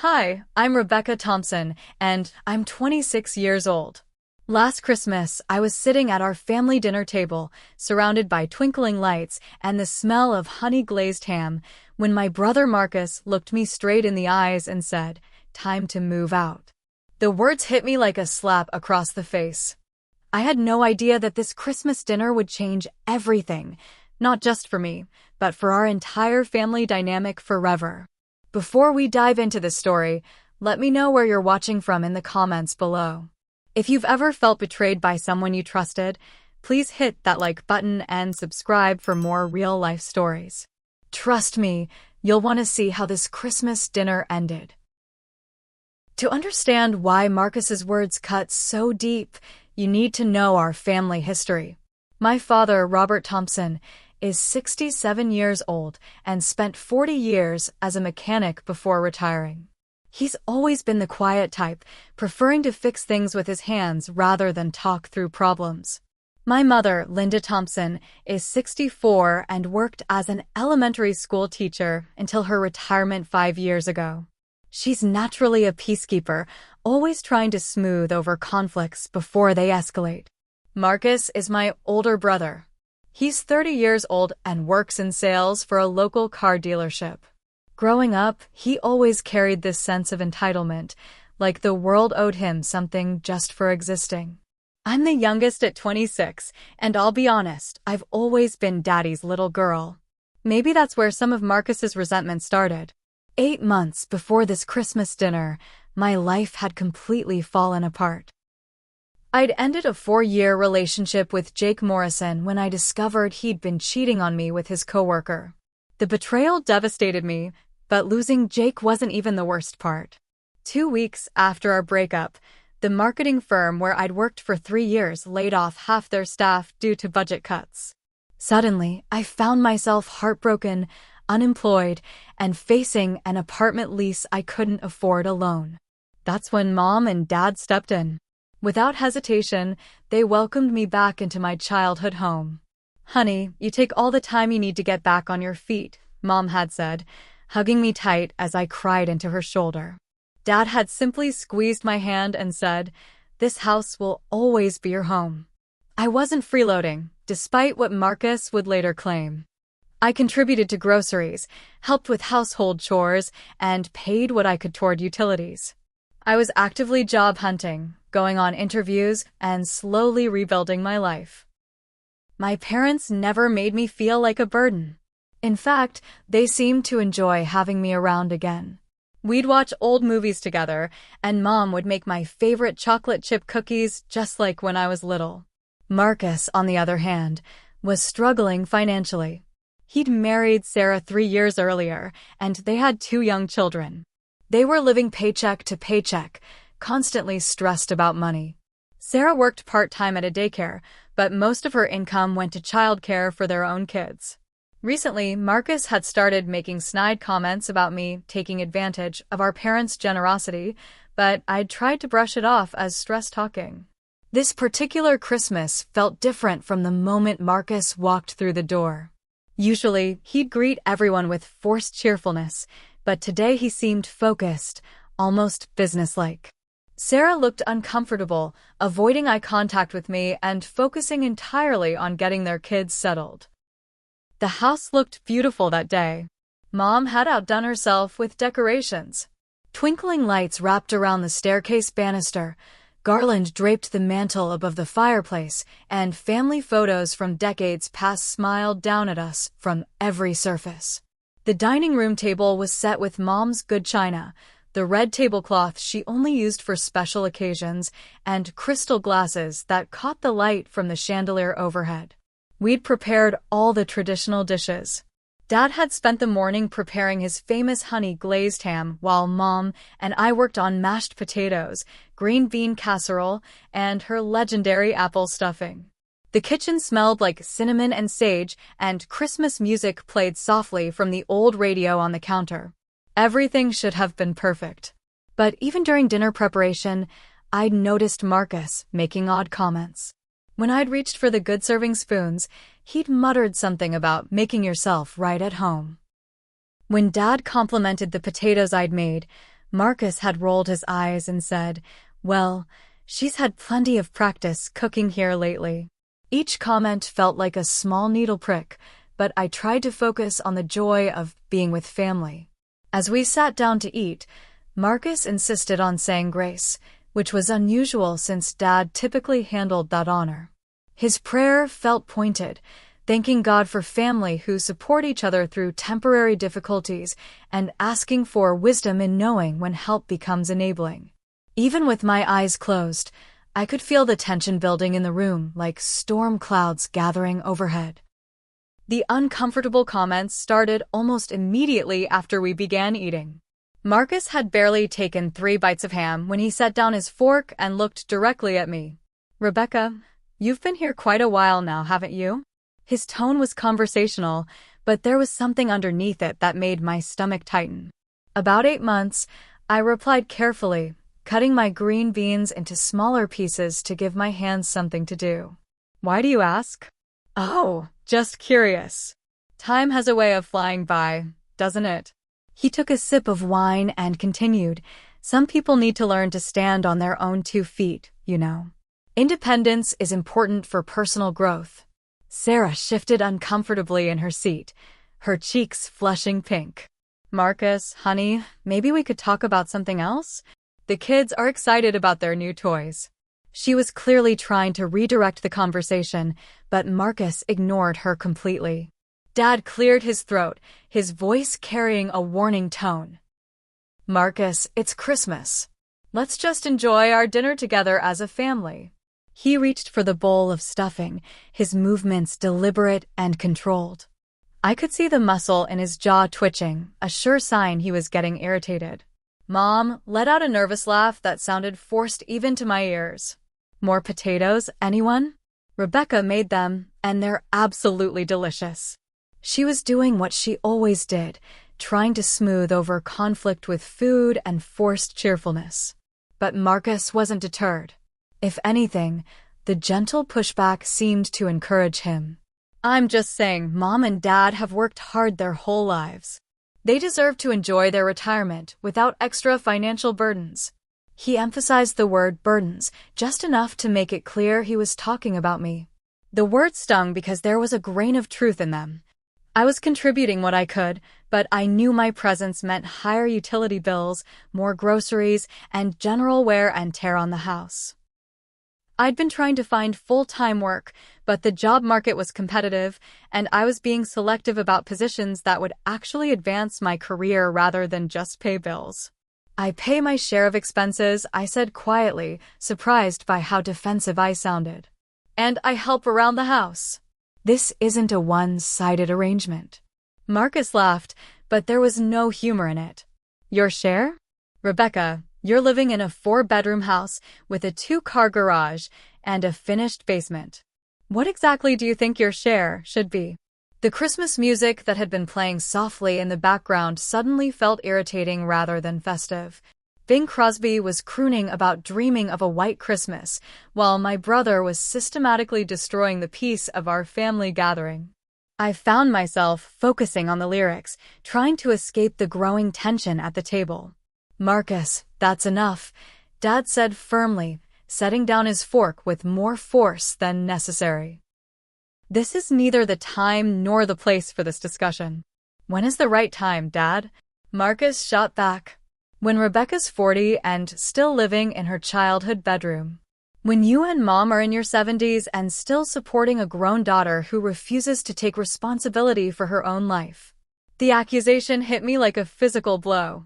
Hi, I'm Rebecca Thompson, and I'm 26 years old. Last Christmas, I was sitting at our family dinner table, surrounded by twinkling lights and the smell of honey-glazed ham, when my brother Marcus looked me straight in the eyes and said, "Time to move out." The words hit me like a slap across the face. I had no idea that this Christmas dinner would change everything, not just for me, but for our entire family dynamic forever. Before we dive into the story, let me know where you're watching from in the comments below. If you've ever felt betrayed by someone you trusted, please hit that like button and subscribe for more real-life stories. Trust me, you'll want to see how this Christmas dinner ended. To understand why Marcus's words cut so deep, you need to know our family history. My father, Robert Thompson, is 67 years old and spent 40 years as a mechanic before retiring. He's always been the quiet type, preferring to fix things with his hands rather than talk through problems. My mother, Linda Thompson, is 64 and worked as an elementary school teacher until her retirement 5 years ago. She's naturally a peacekeeper, always trying to smooth over conflicts before they escalate. Marcus is my older brother. He's 30 years old and works in sales for a local car dealership. Growing up, he always carried this sense of entitlement, like the world owed him something just for existing. I'm the youngest at 26, and I'll be honest, I've always been Daddy's little girl. Maybe that's where some of Marcus's resentment started. 8 months before this Christmas dinner, my life had completely fallen apart. I'd ended a 4-year relationship with Jake Morrison when I discovered he'd been cheating on me with his coworker. The betrayal devastated me, but losing Jake wasn't even the worst part. 2 weeks after our breakup, the marketing firm where I'd worked for 3 years laid off half their staff due to budget cuts. Suddenly, I found myself heartbroken, unemployed, and facing an apartment lease I couldn't afford alone. That's when Mom and Dad stepped in. Without hesitation, they welcomed me back into my childhood home. "Honey, you take all the time you need to get back on your feet," Mom had said, hugging me tight as I cried into her shoulder. Dad had simply squeezed my hand and said, "This house will always be your home." I wasn't freeloading, despite what Marcus would later claim. I contributed to groceries, helped with household chores, and paid what I could toward utilities. I was actively job hunting, going on interviews, and slowly rebuilding my life. My parents never made me feel like a burden. In fact, they seemed to enjoy having me around again. We'd watch old movies together, and Mom would make my favorite chocolate chip cookies just like when I was little. Marcus, on the other hand, was struggling financially. He'd married Sarah 3 years earlier, and they had 2 young children. They were living paycheck to paycheck, constantly stressed about money. Sarah worked part-time at a daycare, but most of her income went to childcare for their own kids. Recently, Marcus had started making snide comments about me taking advantage of our parents' generosity, but I'd tried to brush it off as stress talking. This particular Christmas felt different from the moment Marcus walked through the door. Usually, he'd greet everyone with forced cheerfulness, but today he seemed focused, almost businesslike. Sarah looked uncomfortable, avoiding eye contact with me and focusing entirely on getting their kids settled. The house looked beautiful that day. Mom had outdone herself with decorations. Twinkling lights wrapped around the staircase banister, garland draped the mantel above the fireplace, and family photos from decades past smiled down at us from every surface. The dining room table was set with Mom's good china, the red tablecloth she only used for special occasions, and crystal glasses that caught the light from the chandelier overhead. We'd prepared all the traditional dishes. Dad had spent the morning preparing his famous honey-glazed ham while Mom and I worked on mashed potatoes, green bean casserole, and her legendary apple stuffing. The kitchen smelled like cinnamon and sage, and Christmas music played softly from the old radio on the counter. Everything should have been perfect. But even during dinner preparation, I'd noticed Marcus making odd comments. When I'd reached for the good serving spoons, he'd muttered something about making yourself right at home. When Dad complimented the potatoes I'd made, Marcus had rolled his eyes and said, "Well, she's had plenty of practice cooking here lately." Each comment felt like a small needle prick, but I tried to focus on the joy of being with family. As we sat down to eat, Marcus insisted on saying grace, which was unusual since Dad typically handled that honor. His prayer felt pointed, thanking God for family who support each other through temporary difficulties and asking for wisdom in knowing when help becomes enabling. Even with my eyes closed, I could feel the tension building in the room like storm clouds gathering overhead. The uncomfortable comments started almost immediately after we began eating. Marcus had barely taken 3 bites of ham when he set down his fork and looked directly at me. "Rebecca, you've been here quite a while now, haven't you?" His tone was conversational, but there was something underneath it that made my stomach tighten. "About 8 months," I replied carefully, cutting my green beans into smaller pieces to give my hands something to do. "Why do you ask?" "Oh, just curious. Time has a way of flying by, doesn't it?" He took a sip of wine and continued, "Some people need to learn to stand on their own 2 feet, you know. Independence is important for personal growth." Sarah shifted uncomfortably in her seat, her cheeks flushing pink. "Marcus, honey, maybe we could talk about something else? The kids are excited about their new toys." She was clearly trying to redirect the conversation, but Marcus ignored her completely. Dad cleared his throat, his voice carrying a warning tone. "Marcus, it's Christmas. Let's just enjoy our dinner together as a family." He reached for the bowl of stuffing, his movements deliberate and controlled. I could see the muscle in his jaw twitching, a sure sign he was getting irritated. Mom let out a nervous laugh that sounded forced even to my ears. "More potatoes, anyone?" Rebecca made them, and they're absolutely delicious. She was doing what she always did, trying to smooth over conflict with food and forced cheerfulness. But Marcus wasn't deterred. If anything, the gentle pushback seemed to encourage him. "I'm just saying, Mom and Dad have worked hard their whole lives. They deserve to enjoy their retirement without extra financial burdens." He emphasized the word burdens, just enough to make it clear he was talking about me. The words stung because there was a grain of truth in them. I was contributing what I could, but I knew my presence meant higher utility bills, more groceries, and general wear and tear on the house. I'd been trying to find full-time work, but the job market was competitive, and I was being selective about positions that would actually advance my career rather than just pay bills. "I pay my share of expenses," I said quietly, surprised by how defensive I sounded. "And I help around the house. This isn't a one-sided arrangement." Marcus laughed, but there was no humor in it. "Your share? Rebecca, you're living in a 4-bedroom house with a 2-car garage and a finished basement. What exactly do you think your share should be?" The Christmas music that had been playing softly in the background suddenly felt irritating rather than festive. Bing Crosby was crooning about dreaming of a white Christmas, while my brother was systematically destroying the peace of our family gathering. I found myself focusing on the lyrics, trying to escape the growing tension at the table. "Marcus, that's enough," Dad said firmly, setting down his fork with more force than necessary. "This is neither the time nor the place for this discussion." "When is the right time, Dad?" Marcus shot back. "When Rebecca's 40 and still living in her childhood bedroom. When you and Mom are in your 70s and still supporting a grown daughter who refuses to take responsibility for her own life." The accusation hit me like a physical blow.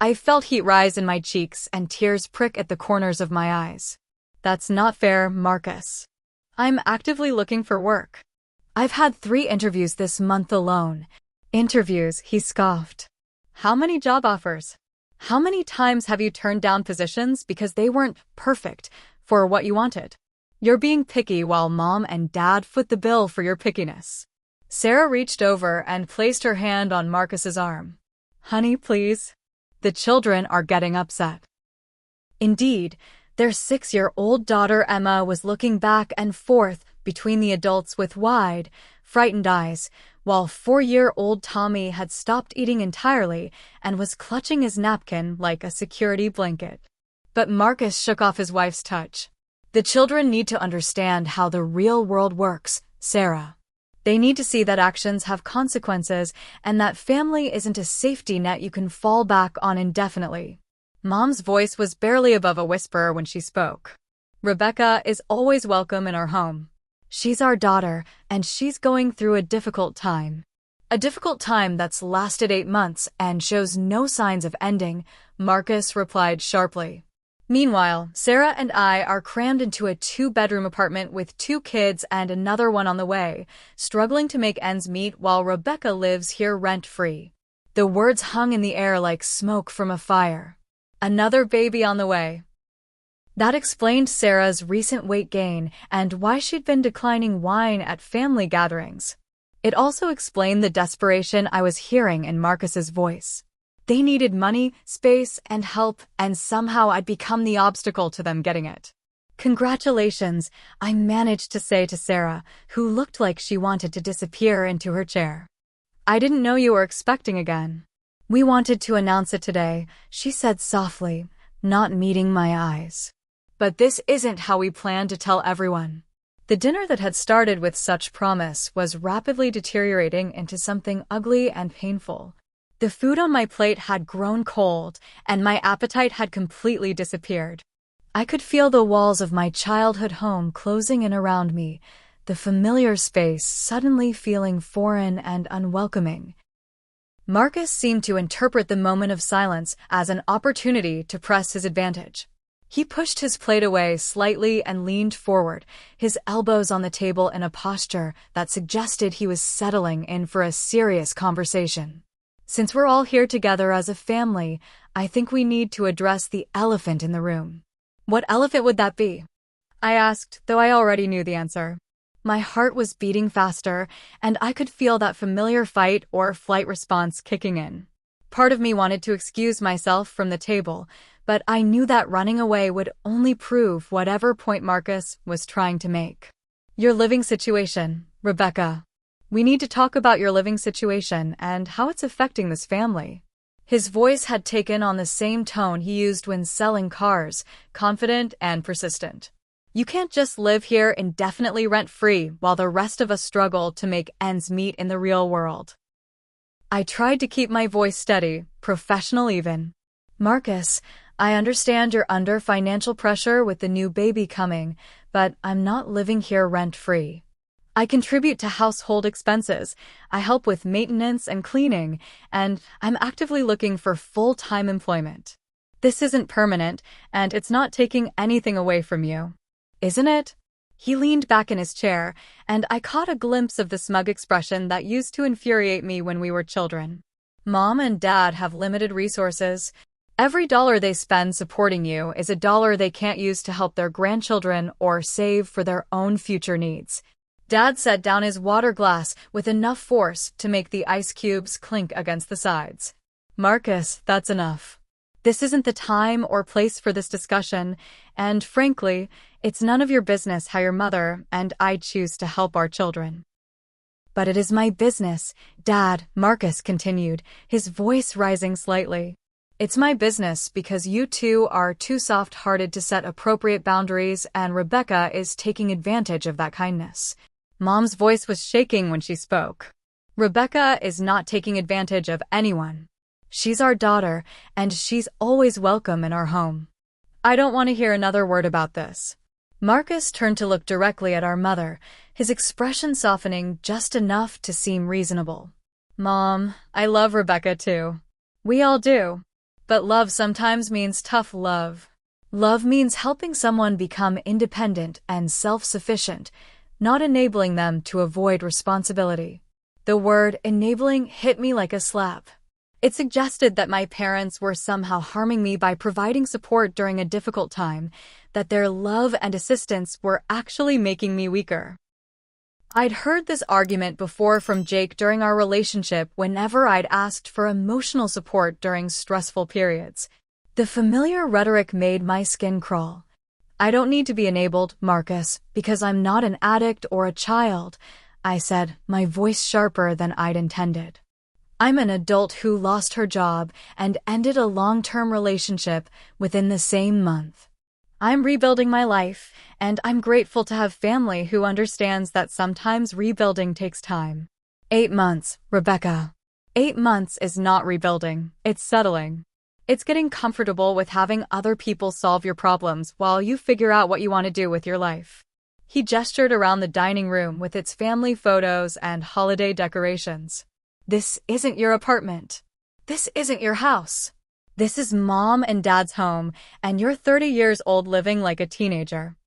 I felt heat rise in my cheeks and tears prick at the corners of my eyes. "That's not fair, Marcus. I'm actively looking for work. I've had 3 interviews this month alone." "Interviews," he scoffed. "How many job offers? How many times have you turned down positions because they weren't perfect for what you wanted? You're being picky while Mom and Dad foot the bill for your pickiness." Sarah reached over and placed her hand on Marcus's arm. "Honey, please. The children are getting upset." Indeed, their 6-year-old daughter Emma was looking back and forth between the adults with wide, frightened eyes, while 4-year-old Tommy had stopped eating entirely and was clutching his napkin like a security blanket. But Marcus shook off his wife's touch. The children need to understand how the real world works, Sarah. They need to see that actions have consequences and that family isn't a safety net you can fall back on indefinitely. Mom's voice was barely above a whisper when she spoke. Rebecca is always welcome in our home. She's our daughter, and she's going through a difficult time. A difficult time that's lasted 8 months and shows no signs of ending, Marcus replied sharply. Meanwhile, Sarah and I are crammed into a 2-bedroom apartment with 2 kids and another one on the way, struggling to make ends meet while Rebecca lives here rent-free. The words hung in the air like smoke from a fire. Another baby on the way. That explained Sarah's recent weight gain and why she'd been declining wine at family gatherings. It also explained the desperation I was hearing in Marcus's voice. They needed money, space, and help, and somehow I'd become the obstacle to them getting it. Congratulations, I managed to say to Sarah, who looked like she wanted to disappear into her chair. I didn't know you were expecting again. We wanted to announce it today, she said softly, not meeting my eyes. But this isn't how we planned to tell everyone. The dinner that had started with such promise was rapidly deteriorating into something ugly and painful. The food on my plate had grown cold, and my appetite had completely disappeared. I could feel the walls of my childhood home closing in around me, the familiar space suddenly feeling foreign and unwelcoming. Marcus seemed to interpret the moment of silence as an opportunity to press his advantage. He pushed his plate away slightly and leaned forward, his elbows on the table in a posture that suggested he was settling in for a serious conversation. Since we're all here together as a family, I think we need to address the elephant in the room. What elephant would that be? I asked, though I already knew the answer. My heart was beating faster, and I could feel that familiar fight or flight response kicking in. Part of me wanted to excuse myself from the table, but I knew that running away would only prove whatever point Marcus was trying to make. Your living situation, Rebecca. We need to talk about your living situation and how it's affecting this family. His voice had taken on the same tone he used when selling cars, confident and persistent. You can't just live here indefinitely rent-free while the rest of us struggle to make ends meet in the real world. I tried to keep my voice steady, professional even. Marcus, I understand you're under financial pressure with the new baby coming, but I'm not living here rent-free. I contribute to household expenses, I help with maintenance and cleaning, and I'm actively looking for full-time employment. This isn't permanent, and it's not taking anything away from you. Isn't it? He leaned back in his chair, and I caught a glimpse of the smug expression that used to infuriate me when we were children. Mom and Dad have limited resources. Every dollar they spend supporting you is a dollar they can't use to help their grandchildren or save for their own future needs. Dad set down his water glass with enough force to make the ice cubes clink against the sides. Marcus, that's enough. This isn't the time or place for this discussion, and frankly, it's none of your business how your mother and I choose to help our children. But it is my business, Dad, Marcus continued, his voice rising slightly. It's my business because you two are too soft-hearted to set appropriate boundaries, and Rebecca is taking advantage of that kindness. Mom's voice was shaking when she spoke. Rebecca is not taking advantage of anyone. She's our daughter, and she's always welcome in our home. I don't want to hear another word about this. Marcus turned to look directly at our mother, his expression softening just enough to seem reasonable. Mom, I love Rebecca too. We all do. But love sometimes means tough love. Love means helping someone become independent and self-sufficient, not enabling them to avoid responsibility. The word enabling hit me like a slap. It suggested that my parents were somehow harming me by providing support during a difficult time, that their love and assistance were actually making me weaker. I'd heard this argument before from Jake during our relationship whenever I'd asked for emotional support during stressful periods. The familiar rhetoric made my skin crawl. I don't need to be enabled, Marcus, because I'm not an addict or a child, I said, my voice sharper than I'd intended. I'm an adult who lost her job and ended a long-term relationship within the same month. I'm rebuilding my life, and I'm grateful to have family who understands that sometimes rebuilding takes time. 8 months, Rebecca. 8 months is not rebuilding, it's settling. It's getting comfortable with having other people solve your problems while you figure out what you want to do with your life. He gestured around the dining room with its family photos and holiday decorations. This isn't your apartment. This isn't your house. This is Mom and Dad's home, and you're 30 years old living like a teenager.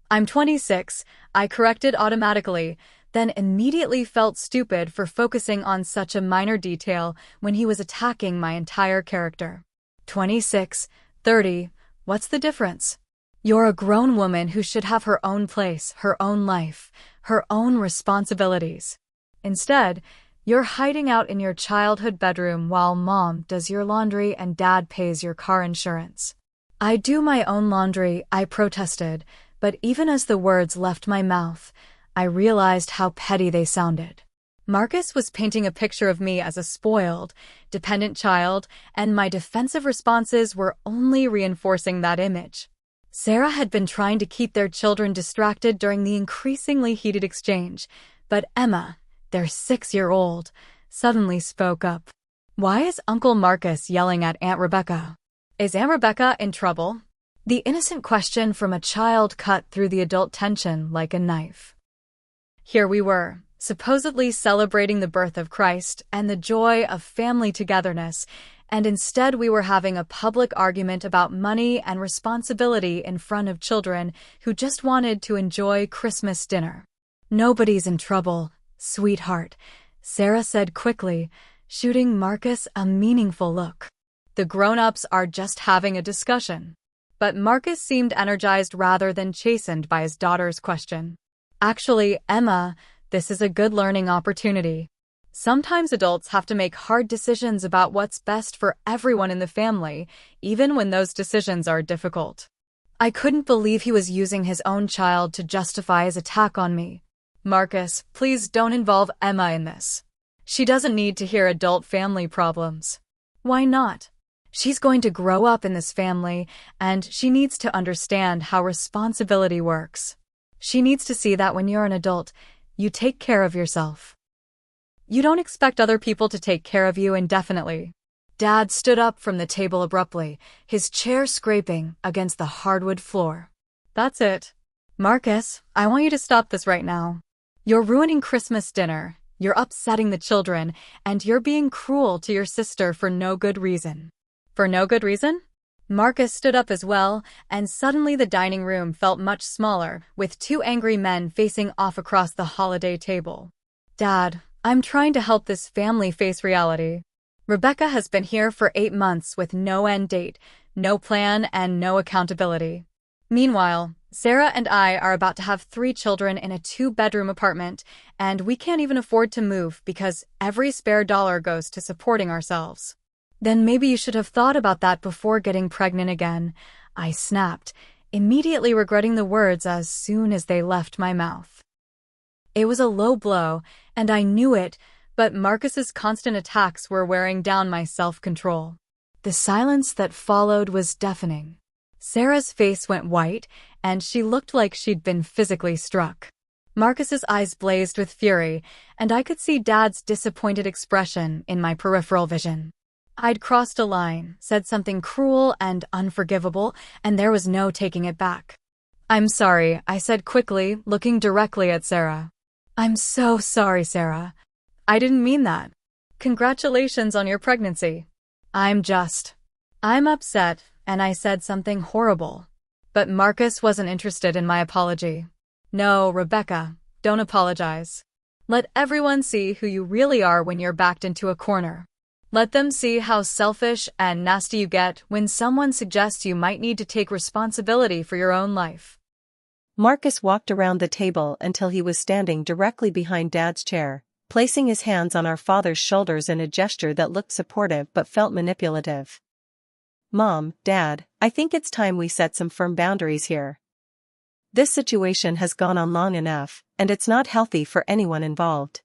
I'm 26, I corrected automatically, then immediately felt stupid for focusing on such a minor detail when he was attacking my entire character. 26, 30, what's the difference? You're a grown woman who should have her own place, her own life, her own responsibilities. Instead, you're hiding out in your childhood bedroom while Mom does your laundry and Dad pays your car insurance. I do my own laundry, I protested, but even as the words left my mouth, I realized how petty they sounded. Marcus was painting a picture of me as a spoiled, dependent child, and my defensive responses were only reinforcing that image. Sarah had been trying to keep their children distracted during the increasingly heated exchange, but Emma, their 6-year-old, suddenly spoke up. Why is Uncle Marcus yelling at Aunt Rebecca? Is Aunt Rebecca in trouble? The innocent question from a child cut through the adult tension like a knife. Here we were, supposedly celebrating the birth of Christ and the joy of family togetherness, and instead we were having a public argument about money and responsibility in front of children who just wanted to enjoy Christmas dinner. Nobody's in trouble, sweetheart, Sarah said quickly, shooting Marcus a meaningful look. The grown-ups are just having a discussion. But Marcus seemed energized rather than chastened by his daughter's question. Actually, Emma, this is a good learning opportunity. Sometimes adults have to make hard decisions about what's best for everyone in the family, even when those decisions are difficult. I couldn't believe he was using his own child to justify his attack on me. Marcus, please don't involve Emma in this. She doesn't need to hear adult family problems. Why not? She's going to grow up in this family, and she needs to understand how responsibility works. She needs to see that when you're an adult, you take care of yourself. You don't expect other people to take care of you indefinitely. Dad stood up from the table abruptly, his chair scraping against the hardwood floor. That's it. Marcus, I want you to stop this right now. You're ruining Christmas dinner, you're upsetting the children, and you're being cruel to your sister for no good reason. For no good reason? Marcus stood up as well, and suddenly the dining room felt much smaller, with 2 angry men facing off across the holiday table. Dad, I'm trying to help this family face reality. Rebecca has been here for 8 months with no end date, no plan, and no accountability. Meanwhile, Sarah and I are about to have 3 children in a 2-bedroom apartment, and we can't even afford to move because every spare dollar goes to supporting ourselves. Then maybe you should have thought about that before getting pregnant again, I snapped, immediately regretting the words as soon as they left my mouth. It was a low blow, and I knew it, but Marcus's constant attacks were wearing down my self-control. The silence that followed was deafening. Sarah's face went white, and she looked like she'd been physically struck. Marcus's eyes blazed with fury, and I could see Dad's disappointed expression in my peripheral vision. I'd crossed a line, said something cruel and unforgivable, and there was no taking it back. I'm sorry, I said quickly, looking directly at Sarah. I'm so sorry, Sarah. I didn't mean that. Congratulations on your pregnancy. I'm upset, and I said something horrible. But Marcus wasn't interested in my apology. No, Rebecca, don't apologize. Let everyone see who you really are when you're backed into a corner. Let them see how selfish and nasty you get when someone suggests you might need to take responsibility for your own life. Marcus walked around the table until he was standing directly behind Dad's chair, placing his hands on our father's shoulders in a gesture that looked supportive but felt manipulative. Mom, Dad, I think it's time we set some firm boundaries here. This situation has gone on long enough, and it's not healthy for anyone involved.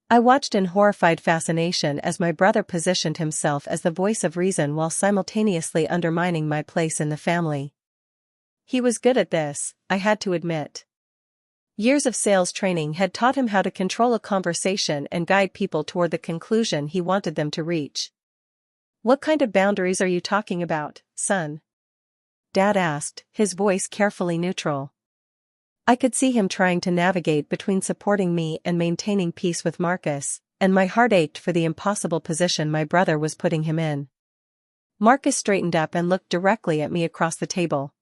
I watched in horrified fascination as my brother positioned himself as the voice of reason while simultaneously undermining my place in the family. He was good at this, I had to admit. Years of sales training had taught him how to control a conversation and guide people toward the conclusion he wanted them to reach. "What kind of boundaries are you talking about, son?" Dad asked, his voice carefully neutral. I could see him trying to navigate between supporting me and maintaining peace with Marcus, and my heart ached for the impossible position my brother was putting him in. Marcus straightened up and looked directly at me across the table.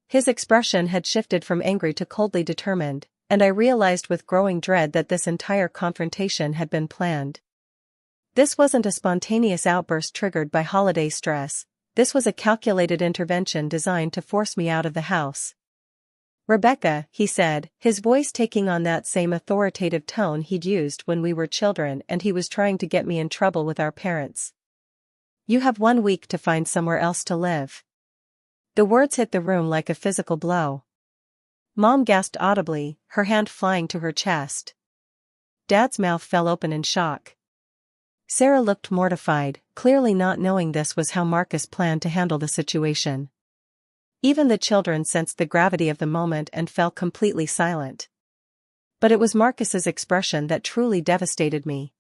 His expression had shifted from angry to coldly determined, and I realized with growing dread that this entire confrontation had been planned. This wasn't a spontaneous outburst triggered by holiday stress, this was a calculated intervention designed to force me out of the house. "Rebecca," he said, his voice taking on that same authoritative tone he'd used when we were children and he was trying to get me in trouble with our parents. "You have 1 week to find somewhere else to live." The words hit the room like a physical blow. Mom gasped audibly, her hand flying to her chest. Dad's mouth fell open in shock. Sarah looked mortified, clearly not knowing this was how Marcus planned to handle the situation. Even the children sensed the gravity of the moment and fell completely silent. But it was Marcus's expression that truly devastated me.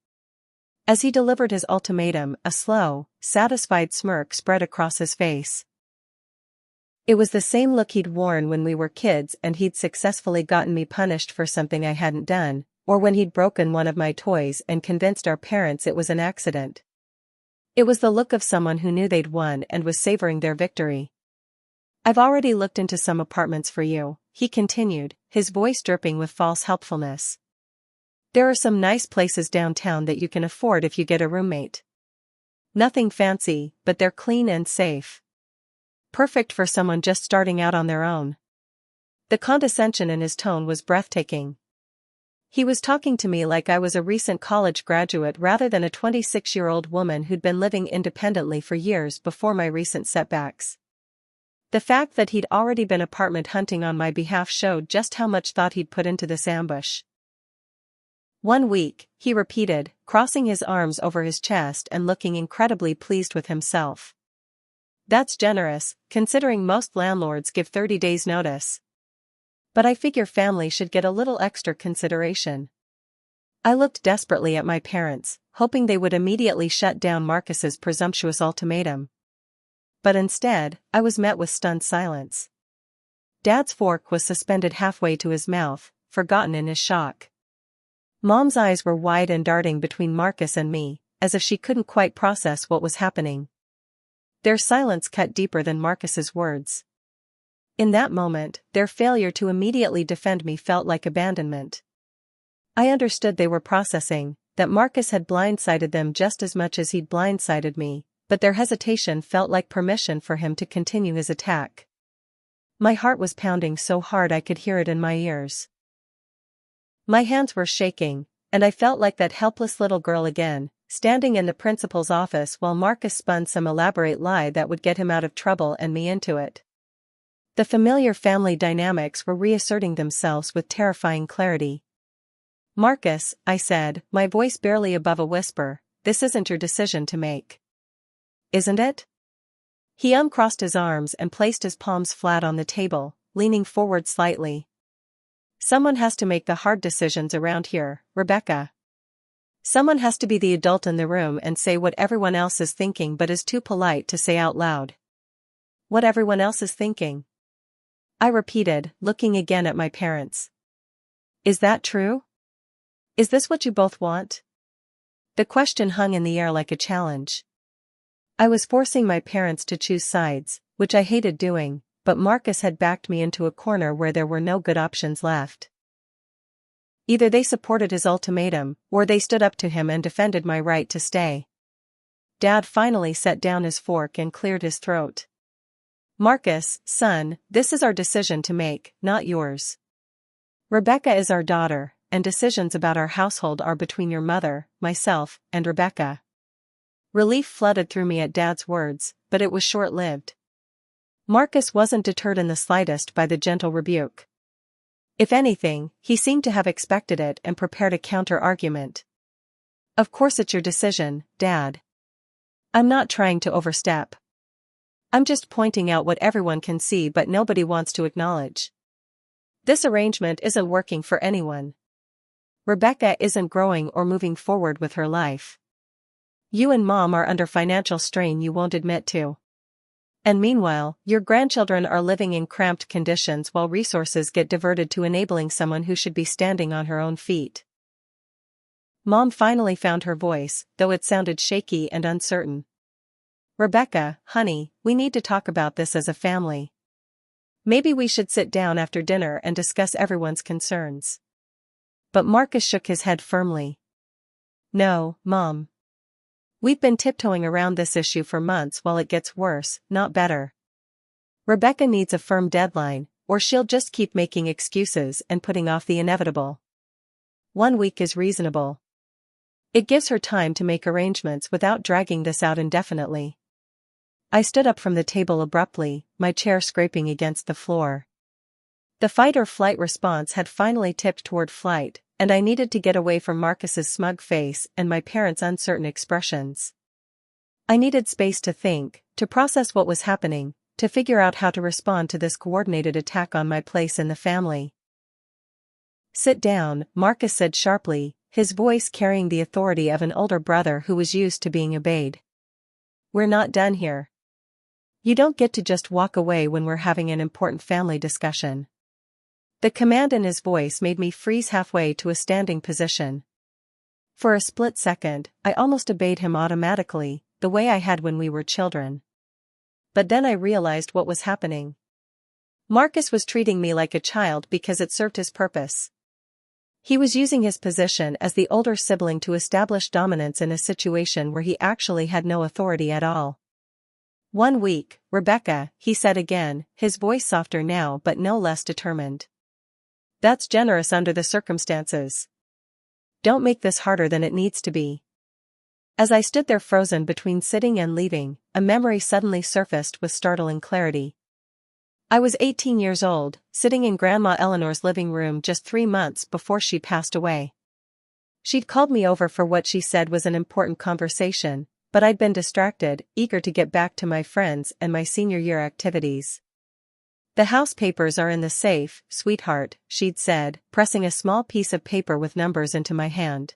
As he delivered his ultimatum, a slow, satisfied smirk spread across his face. It was the same look he'd worn when we were kids and he'd successfully gotten me punished for something I hadn't done, or when he'd broken one of my toys and convinced our parents it was an accident. It was the look of someone who knew they'd won and was savoring their victory. "I've already looked into some apartments for you," he continued, his voice dripping with false helpfulness. "There are some nice places downtown that you can afford if you get a roommate. Nothing fancy, but they're clean and safe. Perfect for someone just starting out on their own." The condescension in his tone was breathtaking. He was talking to me like I was a recent college graduate rather than a 26-year-old woman who'd been living independently for years before my recent setbacks. The fact that he'd already been apartment hunting on my behalf showed just how much thought he'd put into this ambush. 1 week, he repeated, crossing his arms over his chest and looking incredibly pleased with himself. "That's generous, considering most landlords give 30 days notice. But I figure family should get a little extra consideration." I looked desperately at my parents, hoping they would immediately shut down Marcus's presumptuous ultimatum. But instead, I was met with stunned silence. Dad's fork was suspended halfway to his mouth, forgotten in his shock. Mom's eyes were wide and darting between Marcus and me, as if she couldn't quite process what was happening. Their silence cut deeper than Marcus's words. In that moment, their failure to immediately defend me felt like abandonment. I understood they were processing, that Marcus had blindsided them just as much as he'd blindsided me, but their hesitation felt like permission for him to continue his attack. My heart was pounding so hard I could hear it in my ears. My hands were shaking, and I felt like that helpless little girl again, standing in the principal's office while Marcus spun some elaborate lie that would get him out of trouble and me into it. The familiar family dynamics were reasserting themselves with terrifying clarity. "Marcus," I said, my voice barely above a whisper, "this isn't your decision to make. Isn't it?" He uncrossed his arms and placed his palms flat on the table, leaning forward slightly. "Someone has to make the hard decisions around here, Rebecca. Someone has to be the adult in the room and say what everyone else is thinking but is too polite to say out loud." "What everyone else is thinking?" I repeated, looking again at my parents. "Is that true? Is this what you both want?" The question hung in the air like a challenge. I was forcing my parents to choose sides, which I hated doing, but Marcus had backed me into a corner where there were no good options left. Either they supported his ultimatum, or they stood up to him and defended my right to stay. Dad finally set down his fork and cleared his throat. "Marcus, son, this is our decision to make, not yours. Rebecca is our daughter, and decisions about our household are between your mother, myself, and Rebecca. Relief flooded through me at Dad's words, but it was short-lived. Marcus wasn't deterred in the slightest by the gentle rebuke. If anything, he seemed to have expected it and prepared a counter-argument. Of course it's your decision, Dad. I'm not trying to overstep. I'm just pointing out what everyone can see but nobody wants to acknowledge. This arrangement isn't working for anyone. Rebecca isn't growing or moving forward with her life. You and Mom are under financial strain you won't admit to. And meanwhile, your grandchildren are living in cramped conditions while resources get diverted to enabling someone who should be standing on her own feet. Mom finally found her voice, though it sounded shaky and uncertain. Rebecca, honey, we need to talk about this as a family. Maybe we should sit down after dinner and discuss everyone's concerns. But Marcus shook his head firmly. No, Mom. We've been tiptoeing around this issue for months while it gets worse, not better. Rebecca needs a firm deadline, or she'll just keep making excuses and putting off the inevitable. 1 week is reasonable. It gives her time to make arrangements without dragging this out indefinitely. I stood up from the table abruptly, my chair scraping against the floor. The fight-or-flight response had finally tipped toward flight, and I needed to get away from Marcus's smug face and my parents' uncertain expressions. I needed space to think, to process what was happening, to figure out how to respond to this coordinated attack on my place in the family. Sit down, Marcus said sharply, his voice carrying the authority of an older brother who was used to being obeyed. We're not done here. You don't get to just walk away when we're having an important family discussion. The command in his voice made me freeze halfway to a standing position. For a split second, I almost obeyed him automatically, the way I had when we were children. But then I realized what was happening. Marcus was treating me like a child because it served his purpose. He was using his position as the older sibling to establish dominance in a situation where he actually had no authority at all. 1 week, Rebecca, he said again, his voice softer now but no less determined. That's generous under the circumstances. Don't make this harder than it needs to be. As I stood there frozen between sitting and leaving, a memory suddenly surfaced with startling clarity. I was 18 years old, sitting in Grandma Eleanor's living room just 3 months before she passed away. She'd called me over for what she said was an important conversation, but I'd been distracted, eager to get back to my friends and my senior year activities. The house papers are in the safe, sweetheart, she'd said, pressing a small piece of paper with numbers into my hand.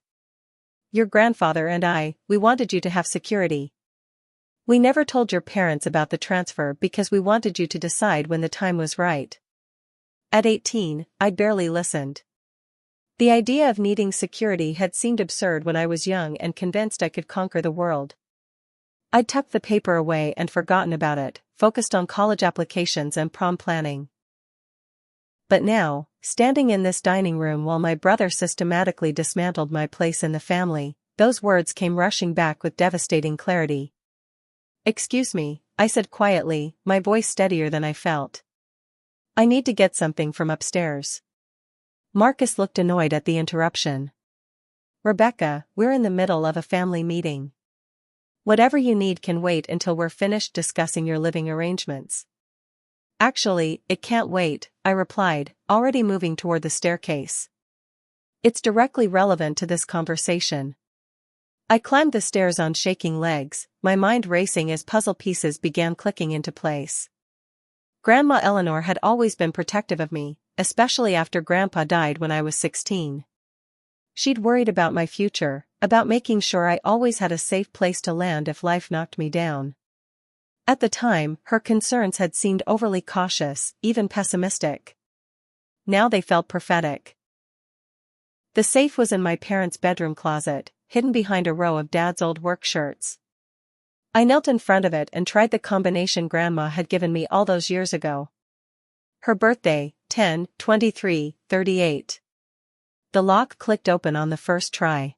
Your grandfather and we wanted you to have security. We never told your parents about the transfer because we wanted you to decide when the time was right. At 18, I'd barely listened. The idea of needing security had seemed absurd when I was young and convinced I could conquer the world. I'd tucked the paper away and forgotten about it, focused on college applications and prom planning. But now, standing in this dining room while my brother systematically dismantled my place in the family, those words came rushing back with devastating clarity. Excuse me, I said quietly, my voice steadier than I felt. I need to get something from upstairs. Marcus looked annoyed at the interruption. Rebecca, we're in the middle of a family meeting. Whatever you need can wait until we're finished discussing your living arrangements. Actually, it can't wait, I replied, already moving toward the staircase. It's directly relevant to this conversation. I climbed the stairs on shaking legs, my mind racing as puzzle pieces began clicking into place. Grandma Eleanor had always been protective of me, especially after Grandpa died when I was 16. She'd worried about my future, about making sure I always had a safe place to land if life knocked me down. At the time, her concerns had seemed overly cautious, even pessimistic. Now they felt prophetic. The safe was in my parents' bedroom closet, hidden behind a row of Dad's old work shirts. I knelt in front of it and tried the combination Grandma had given me all those years ago. Her birthday, 10/23/38. The lock clicked open on the first try.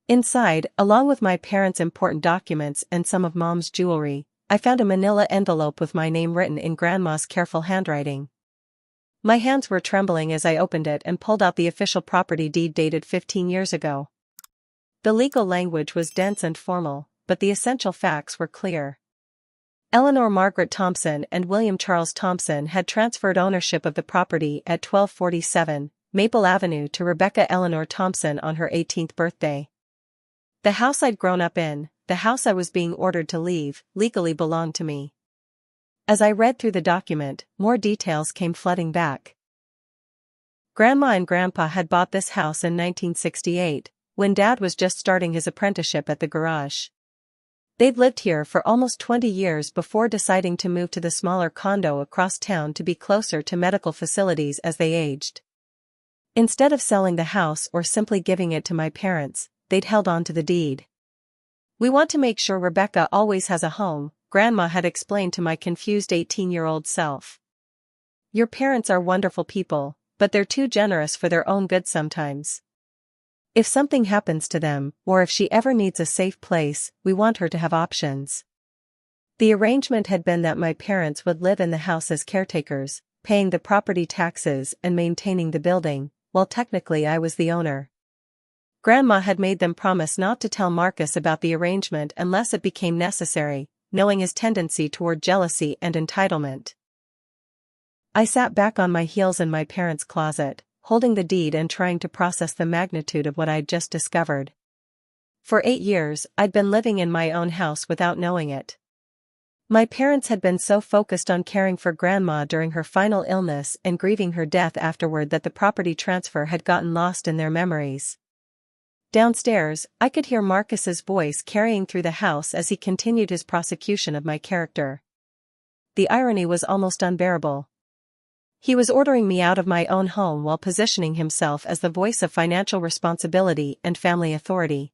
Inside, along with my parents' important documents and some of Mom's jewelry, I found a manila envelope with my name written in Grandma's careful handwriting. My hands were trembling as I opened it and pulled out the official property deed dated 15 years ago. The legal language was dense and formal, but the essential facts were clear. Eleanor Margaret Thompson and William Charles Thompson had transferred ownership of the property at 1247 Maple Avenue to Rebecca Eleanor Thompson on her 18th birthday. The house I'd grown up in, the house I was being ordered to leave, legally belonged to me. As I read through the document, more details came flooding back. Grandma and Grandpa had bought this house in 1968, when Dad was just starting his apprenticeship at the garage. They'd lived here for almost 20 years before deciding to move to the smaller condo across town to be closer to medical facilities as they aged. Instead of selling the house or simply giving it to my parents, they'd held on to the deed. "We want to make sure Rebecca always has a home," Grandma had explained to my confused 18-year-old self. "Your parents are wonderful people, but they're too generous for their own good sometimes. If something happens to them, or if she ever needs a safe place, we want her to have options." The arrangement had been that my parents would live in the house as caretakers, paying the property taxes and maintaining the building, while technically I was the owner. Grandma had made them promise not to tell Marcus about the arrangement unless it became necessary, knowing his tendency toward jealousy and entitlement. I sat back on my heels in my parents' closet, holding the deed and trying to process the magnitude of what I'd just discovered. For 8 years, I'd been living in my own house without knowing it. My parents had been so focused on caring for Grandma during her final illness and grieving her death afterward that the property transfer had gotten lost in their memories. Downstairs, I could hear Marcus's voice carrying through the house as he continued his prosecution of my character. The irony was almost unbearable. He was ordering me out of my own home while positioning himself as the voice of financial responsibility and family authority.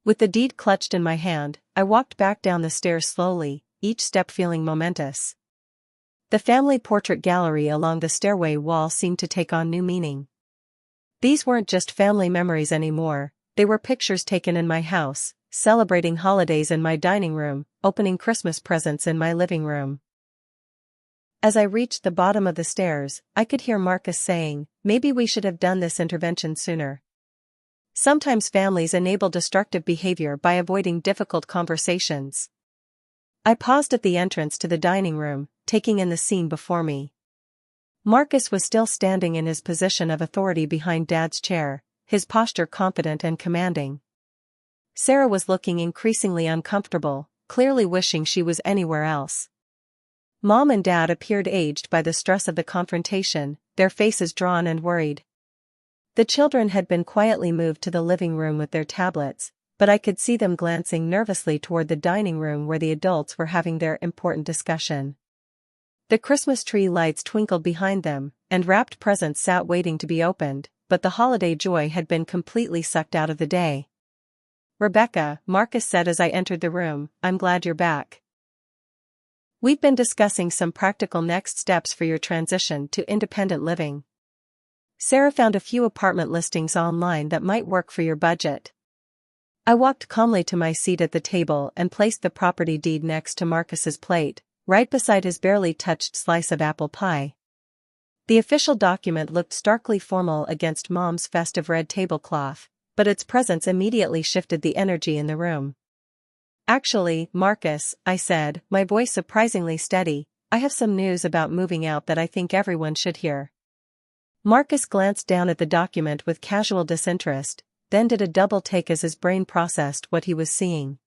With the deed clutched in my hand, I walked back down the stairs slowly, each step feeling momentous. The family portrait gallery along the stairway wall seemed to take on new meaning. These weren't just family memories anymore, they were pictures taken in my house, celebrating holidays in my dining room, opening Christmas presents in my living room. As I reached the bottom of the stairs, I could hear Marcus saying, "Maybe we should have done this intervention sooner." Sometimes families enable destructive behavior by avoiding difficult conversations. I paused at the entrance to the dining room, taking in the scene before me. Marcus was still standing in his position of authority behind Dad's chair, his posture confident and commanding. Sarah was looking increasingly uncomfortable, clearly wishing she was anywhere else. Mom and Dad appeared aged by the stress of the confrontation, their faces drawn and worried. The children had been quietly moved to the living room with their tablets, but I could see them glancing nervously toward the dining room where the adults were having their important discussion. The Christmas tree lights twinkled behind them, and wrapped presents sat waiting to be opened, but the holiday joy had been completely sucked out of the day. "Rebecca," Marcus said as I entered the room, "I'm glad you're back. We've been discussing some practical next steps for your transition to independent living. Sarah found a few apartment listings online that might work for your budget." I walked calmly to my seat at the table and placed the property deed next to Marcus's plate, right beside his barely touched slice of apple pie. The official document looked starkly formal against Mom's festive red tablecloth, but its presence immediately shifted the energy in the room. "Actually, Marcus," I said, my voice surprisingly steady, "I have some news about moving out that I think everyone should hear." Marcus glanced down at the document with casual disinterest, then did a double take as his brain processed what he was seeing.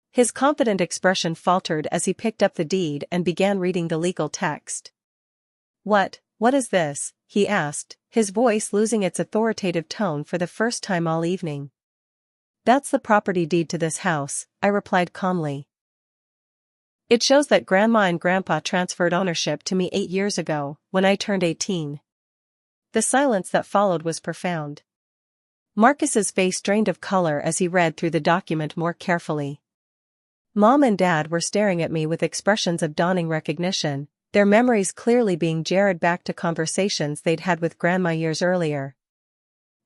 His confident expression faltered as he picked up the deed and began reading the legal text. What is this?" he asked, his voice losing its authoritative tone for the first time all evening. "That's the property deed to this house," I replied calmly. "It shows that Grandma and Grandpa transferred ownership to me 8 years ago, when I turned 18. The silence that followed was profound. Marcus's face drained of color as he read through the document more carefully. Mom and Dad were staring at me with expressions of dawning recognition, their memories clearly being jarred back to conversations they'd had with Grandma years earlier.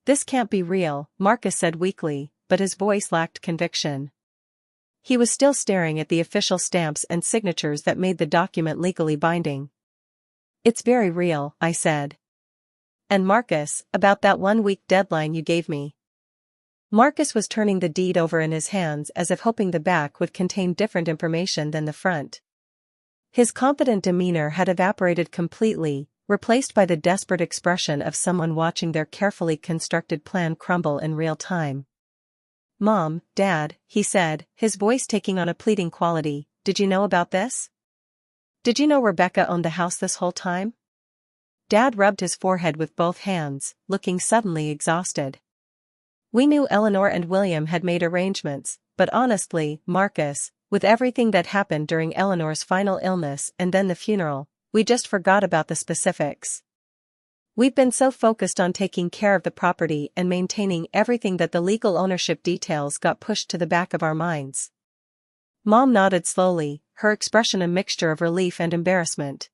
"This can't be real," Marcus said weakly, but his voice lacked conviction. He was still staring at the official stamps and signatures that made the document legally binding. "It's very real," I said. "And Marcus, about that 1-week deadline you gave me. Marcus was turning the deed over in his hands as if hoping the back would contain different information than the front. His confident demeanor had evaporated completely, replaced by the desperate expression of someone watching their carefully constructed plan crumble in real time. "Mom, Dad," he said, his voice taking on a pleading quality, "did you know about this? Did you know Rebecca owned the house this whole time?" Dad rubbed his forehead with both hands, looking suddenly exhausted. "We knew Eleanor and William had made arrangements, but honestly, Marcus, with everything that happened during Eleanor's final illness and then the funeral, we just forgot about the specifics. We've been so focused on taking care of the property and maintaining everything that the legal ownership details got pushed to the back of our minds." Mom nodded slowly, her expression a mixture of relief and embarrassment.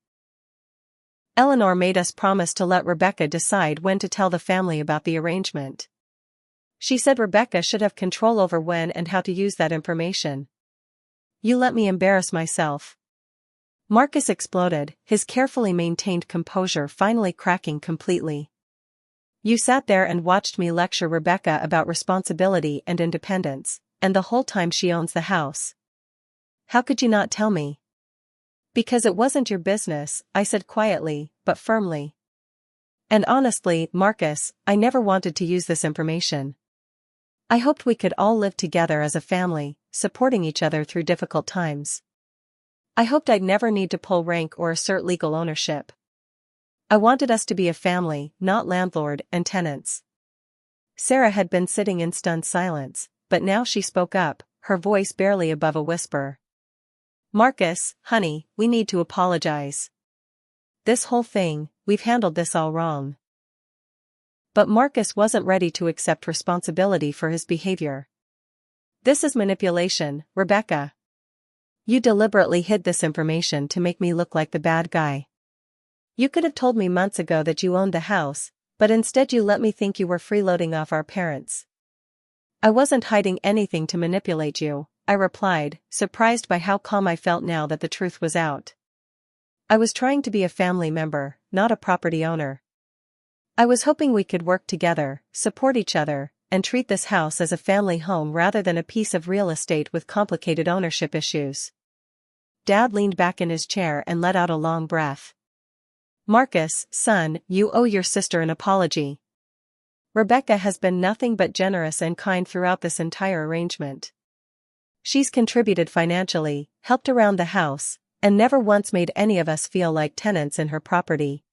"Eleanor made us promise to let Rebecca decide when to tell the family about the arrangement. She said Rebecca should have control over when and how to use that information. You let me embarrass myself." Marcus exploded, his carefully maintained composure finally cracking completely. "You sat there and watched me lecture Rebecca about responsibility and independence, and the whole time she owns the house. How could you not tell me?" "Because it wasn't your business," I said quietly, but firmly. "And honestly, Marcus, I never wanted to use this information. I hoped we could all live together as a family, supporting each other through difficult times. I hoped I'd never need to pull rank or assert legal ownership. I wanted us to be a family, not landlord and tenants." Sarah had been sitting in stunned silence, but now she spoke up, her voice barely above a whisper. "Marcus, honey, we need to apologize. This whole thing, we've handled this all wrong." But Marcus wasn't ready to accept responsibility for his behavior. "This is manipulation, Rebecca. You deliberately hid this information to make me look like the bad guy. You could have told me months ago that you owned the house, but instead you let me think you were freeloading off our parents." "I wasn't hiding anything to manipulate you," I replied, surprised by how calm I felt now that the truth was out. "I was trying to be a family member, not a property owner. I was hoping we could work together, support each other, and treat this house as a family home rather than a piece of real estate with complicated ownership issues." Dad leaned back in his chair and let out a long breath. "Marcus, son, you owe your sister an apology. Rebecca has been nothing but generous and kind throughout this entire arrangement. She's contributed financially, helped around the house, and never once made any of us feel like tenants in her property.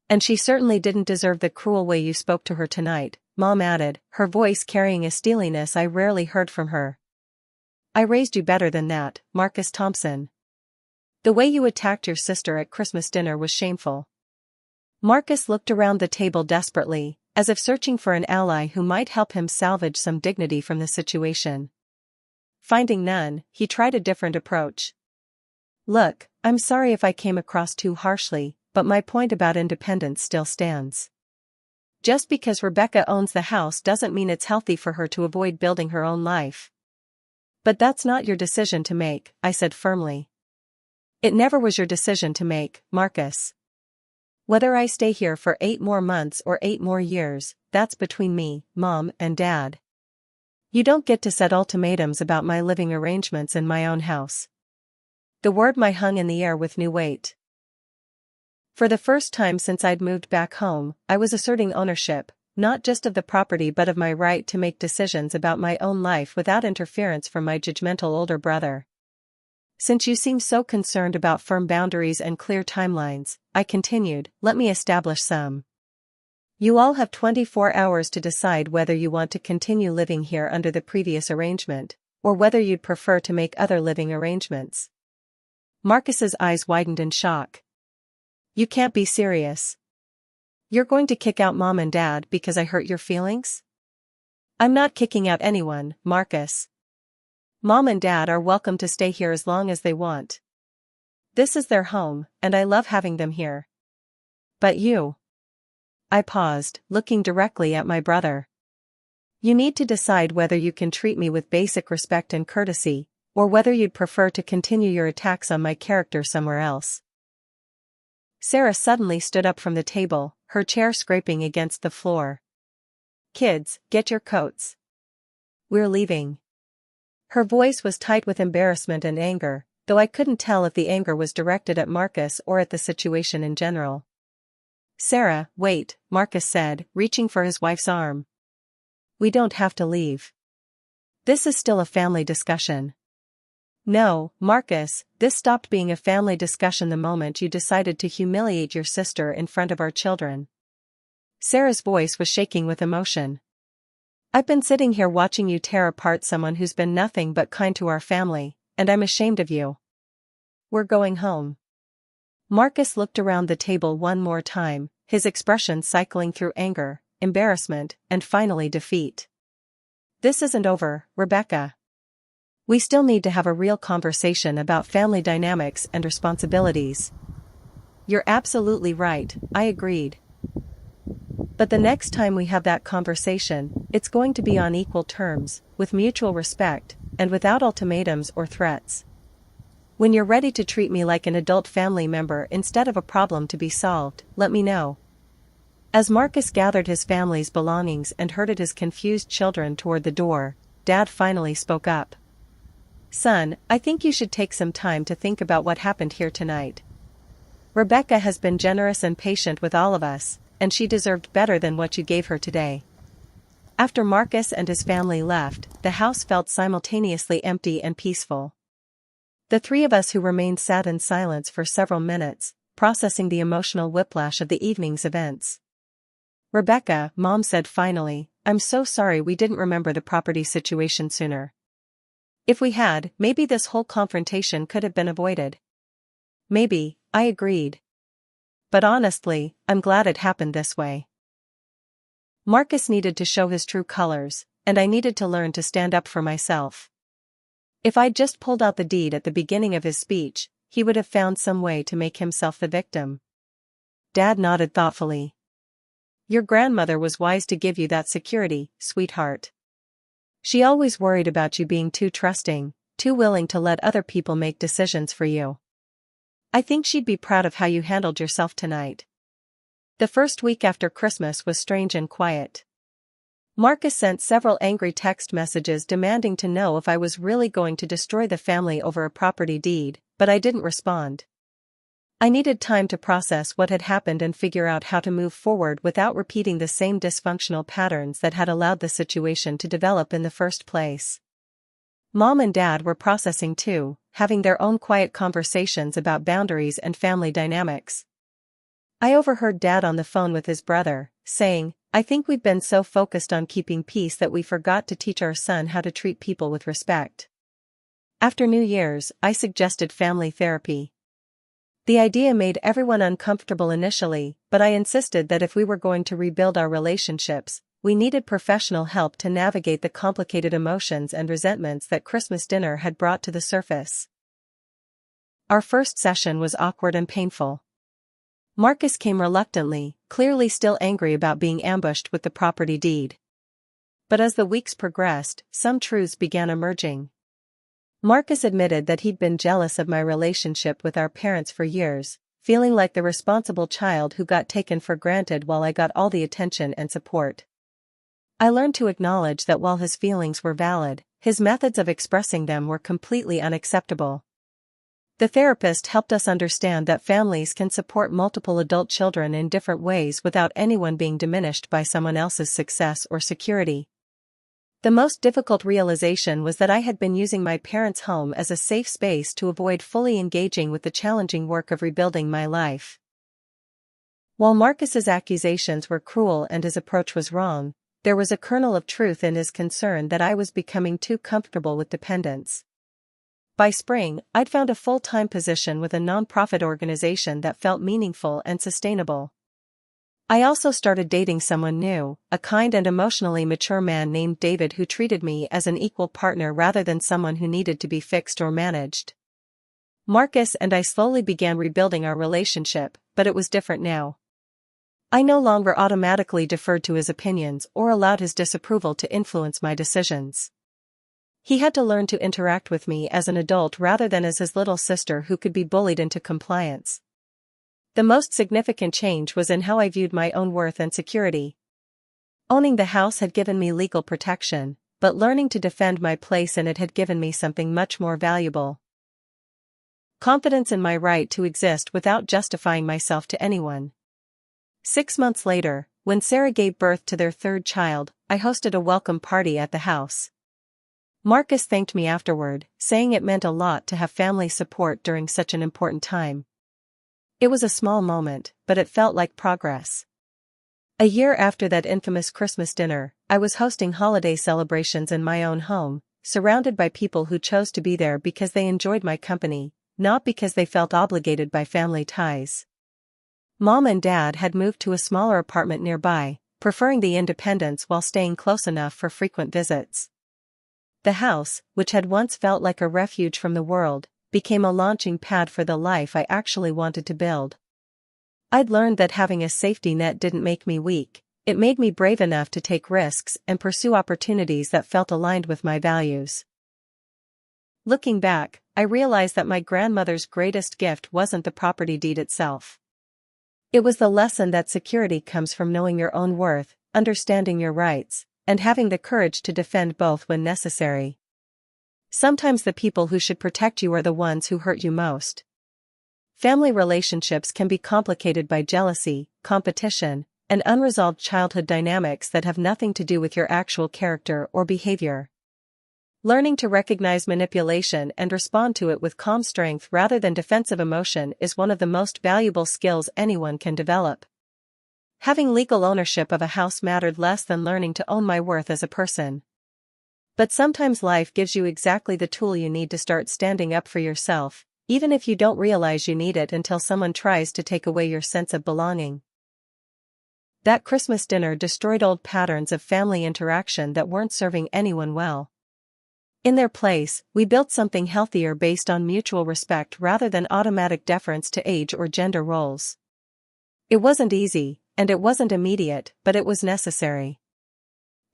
And she certainly didn't deserve the cruel way you spoke to her tonight," Mom added, her voice carrying a steeliness I rarely heard from her. "I raised you better than that, Marcus Thompson. The way you attacked your sister at Christmas dinner was shameful." Marcus looked around the table desperately, as if searching for an ally who might help him salvage some dignity from the situation. Finding none, he tried a different approach. "Look, I'm sorry if I came across too harshly, but my point about independence still stands. Just because Rebecca owns the house doesn't mean it's healthy for her to avoid building her own life." "But that's not your decision to make," I said firmly. "It never was your decision to make, Marcus. Whether I stay here for 8 more months or 8 more years, that's between me, Mom, and Dad. You don't get to set ultimatums about my living arrangements in my own house." The word "my" hung in the air with new weight. For the first time since I'd moved back home, I was asserting ownership, not just of the property but of my right to make decisions about my own life without interference from my judgmental older brother. "Since you seem so concerned about firm boundaries and clear timelines," I continued, "let me establish some. You all have 24 hours to decide whether you want to continue living here under the previous arrangement, or whether you'd prefer to make other living arrangements." Marcus's eyes widened in shock. "You can't be serious. You're going to kick out Mom and Dad because I hurt your feelings?" "I'm not kicking out anyone, Marcus. Mom and Dad are welcome to stay here as long as they want. This is their home, and I love having them here. But you..." I paused, looking directly at my brother. "You need to decide whether you can treat me with basic respect and courtesy, or whether you'd prefer to continue your attacks on my character somewhere else." Sarah suddenly stood up from the table, her chair scraping against the floor. Kids, get your coats. We're leaving. Her voice was tight with embarrassment and anger, though I couldn't tell if the anger was directed at Marcus or at the situation in general. Sarah, wait, Marcus said, reaching for his wife's arm. We don't have to leave. This is still a family discussion. No, Marcus, this stopped being a family discussion the moment you decided to humiliate your sister in front of our children. Sarah's voice was shaking with emotion. I've been sitting here watching you tear apart someone who's been nothing but kind to our family, and I'm ashamed of you. We're going home. Marcus looked around the table one more time, his expression cycling through anger, embarrassment, and finally defeat. This isn't over, Rebecca. We still need to have a real conversation about family dynamics and responsibilities. You're absolutely right, I agreed. But the next time we have that conversation, it's going to be on equal terms, with mutual respect, and without ultimatums or threats. When you're ready to treat me like an adult family member instead of a problem to be solved, let me know. As Marcus gathered his family's belongings and herded his confused children toward the door, Dad finally spoke up. Son, I think you should take some time to think about what happened here tonight. Rebecca has been generous and patient with all of us, and she deserved better than what you gave her today. After Marcus and his family left, the house felt simultaneously empty and peaceful. The three of us who remained sat in silence for several minutes, processing the emotional whiplash of the evening's events. Rebecca, Mom said finally, I'm so sorry we didn't remember the property situation sooner. If we had, maybe this whole confrontation could have been avoided. Maybe, I agreed. But honestly, I'm glad it happened this way. Marcus needed to show his true colors, and I needed to learn to stand up for myself. If I'd just pulled out the deed at the beginning of his speech, he would have found some way to make himself the victim. Dad nodded thoughtfully. Your grandmother was wise to give you that security, sweetheart. She always worried about you being too trusting, too willing to let other people make decisions for you. I think she'd be proud of how you handled yourself tonight. The first week after Christmas was strange and quiet. Marcus sent several angry text messages demanding to know if I was really going to destroy the family over a property deed, but I didn't respond. I needed time to process what had happened and figure out how to move forward without repeating the same dysfunctional patterns that had allowed the situation to develop in the first place. Mom and Dad were processing too, having their own quiet conversations about boundaries and family dynamics. I overheard Dad on the phone with his brother, saying, I think we've been so focused on keeping peace that we forgot to teach our son how to treat people with respect. After New Year's, I suggested family therapy. The idea made everyone uncomfortable initially, but I insisted that if we were going to rebuild our relationships, we needed professional help to navigate the complicated emotions and resentments that Christmas dinner had brought to the surface. Our first session was awkward and painful. Marcus came reluctantly, clearly still angry about being ambushed with the property deed. But as the weeks progressed, some truths began emerging. Marcus admitted that he'd been jealous of my relationship with our parents for years, feeling like the responsible child who got taken for granted while I got all the attention and support. I learned to acknowledge that while his feelings were valid, his methods of expressing them were completely unacceptable. The therapist helped us understand that families can support multiple adult children in different ways without anyone being diminished by someone else's success or security. The most difficult realization was that I had been using my parents' home as a safe space to avoid fully engaging with the challenging work of rebuilding my life. While Marcus's accusations were cruel and his approach was wrong, there was a kernel of truth in his concern that I was becoming too comfortable with dependence. By spring, I'd found a full-time position with a non-profit organization that felt meaningful and sustainable. I also started dating someone new, a kind and emotionally mature man named David who treated me as an equal partner rather than someone who needed to be fixed or managed. Marcus and I slowly began rebuilding our relationship, but it was different now. I no longer automatically deferred to his opinions or allowed his disapproval to influence my decisions. He had to learn to interact with me as an adult rather than as his little sister who could be bullied into compliance. The most significant change was in how I viewed my own worth and security. Owning the house had given me legal protection, but learning to defend my place in it had given me something much more valuable. Confidence in my right to exist without justifying myself to anyone. 6 months later, when Sarah gave birth to their third child, I hosted a welcome party at the house. Marcus thanked me afterward, saying it meant a lot to have family support during such an important time. It was a small moment, but it felt like progress. A year after that infamous Christmas dinner, I was hosting holiday celebrations in my own home, surrounded by people who chose to be there because they enjoyed my company, not because they felt obligated by family ties. Mom and Dad had moved to a smaller apartment nearby, preferring the independence while staying close enough for frequent visits. The house, which had once felt like a refuge from the world, became a launching pad for the life I actually wanted to build. I'd learned that having a safety net didn't make me weak, it made me brave enough to take risks and pursue opportunities that felt aligned with my values. Looking back, I realized that my grandmother's greatest gift wasn't the property deed itself. It was the lesson that security comes from knowing your own worth, understanding your rights, and having the courage to defend both when necessary. Sometimes the people who should protect you are the ones who hurt you most. Family relationships can be complicated by jealousy, competition, and unresolved childhood dynamics that have nothing to do with your actual character or behavior. Learning to recognize manipulation and respond to it with calm strength rather than defensive emotion is one of the most valuable skills anyone can develop. Having legal ownership of a house mattered less than learning to own my worth as a person. But sometimes life gives you exactly the tool you need to start standing up for yourself, even if you don't realize you need it until someone tries to take away your sense of belonging. That Christmas dinner destroyed old patterns of family interaction that weren't serving anyone well. In their place, we built something healthier based on mutual respect rather than automatic deference to age or gender roles. It wasn't easy, and it wasn't immediate, but it was necessary.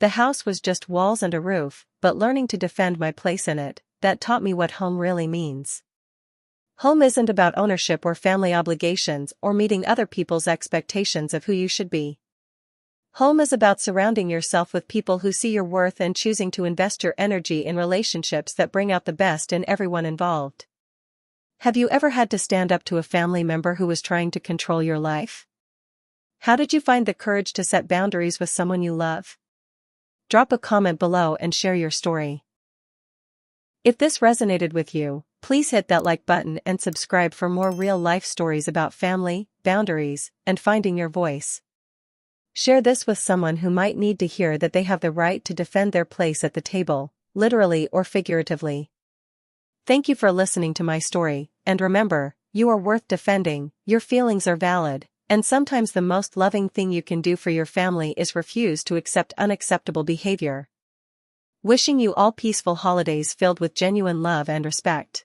The house was just walls and a roof, but learning to defend my place in it, that taught me what home really means. Home isn't about ownership or family obligations or meeting other people's expectations of who you should be. Home is about surrounding yourself with people who see your worth and choosing to invest your energy in relationships that bring out the best in everyone involved. Have you ever had to stand up to a family member who was trying to control your life? How did you find the courage to set boundaries with someone you love? Drop a comment below and share your story. If this resonated with you, please hit that like button and subscribe for more real-life stories about family, boundaries, and finding your voice. Share this with someone who might need to hear that they have the right to defend their place at the table, literally or figuratively. Thank you for listening to my story, and remember, you are worth defending, your feelings are valid, and sometimes the most loving thing you can do for your family is refuse to accept unacceptable behavior. Wishing you all peaceful holidays filled with genuine love and respect.